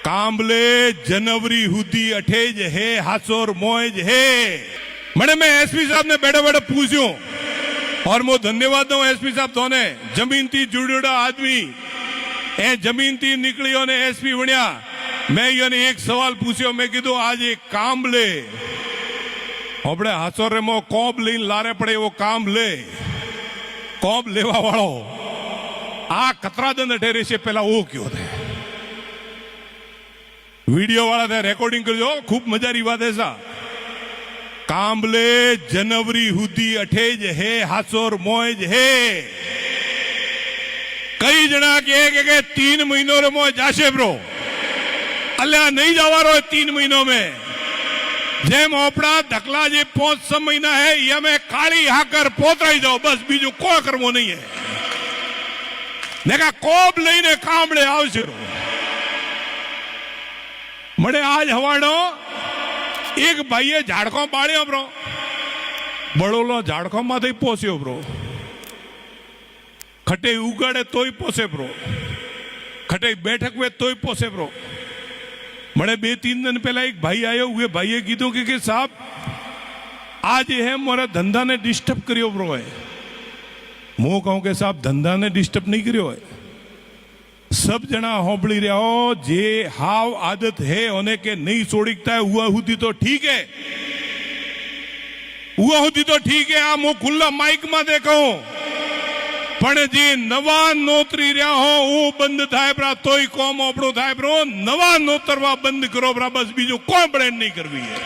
कांबले जनवरी हुदी अठेज है हासोर मोज है। मैंने मैं एसपी साहब ने बैठे बैठे पूछूं और मैं धन्यवाद दूं एसपी साहब तोने जमीन थी जुड़ेड़ा आदमी ए जमीन थी निकलियो ने एसपी बन्या। मैं योने एक सवाल पूछ्यो, मैं कीधु आज एक कांबले આપણે હાસોરેમાં કોબ લઈને લારે પડે એવો કામ લે કોબ લેવા વાળો આ કતરાદન અઠેરે છે પેલા ઓ કયો છે वीडियो वाला थे रेकॉर्डिंग करजो खूब मजारी बात है सा। कांबले जनवरी हुदी अठेज है हासोर मोज है। कई जना के 3 महीनों रे मोज जाशे ब्रो अल्लाह नहीं जावा रो 3 महीनों में जेम ओपड़ा धकला जे 5-6 महीना है ये में काली हाकर पोतराई जाओ बस बीजू कोई करमो नहीं है। देखा कोब लईने कांबले आवशे मने आज हवाड़ो एक भाईए झाड़को बाळ्यो ब्रो बड़ोलो झाड़को मांथी पोस्यो ब्रो खटे उगाड़े तोय पोसे ब्रो खटे बैठक में तोय पोसे ब्रो। मने 2-3 दिन पहला एक भाई आयो हुए भाईए कीधु कि साहब आज है मोरा धंधा ने डिस्टर्ब करियो ब्रो है। मु कहूं कि साहब धंधा ने डिस्टर्ब नहीं करियो है। सब जना होबड़ी रहे हो जे हाव आदत है होने के नहीं सोड़ीकता है हुआ हुदी तो ठीक है हुआ हुदी तो ठीक है। आ मु खुला माइक में देखो पण जे नवा नोतरी रहा हो वो बंद थाय प्रा तोय कोम ओपड़ो थाय प्रो नवा नोतरवा बंद करो प्रा बस बीजो कोई ब्रेन नहीं करवी है।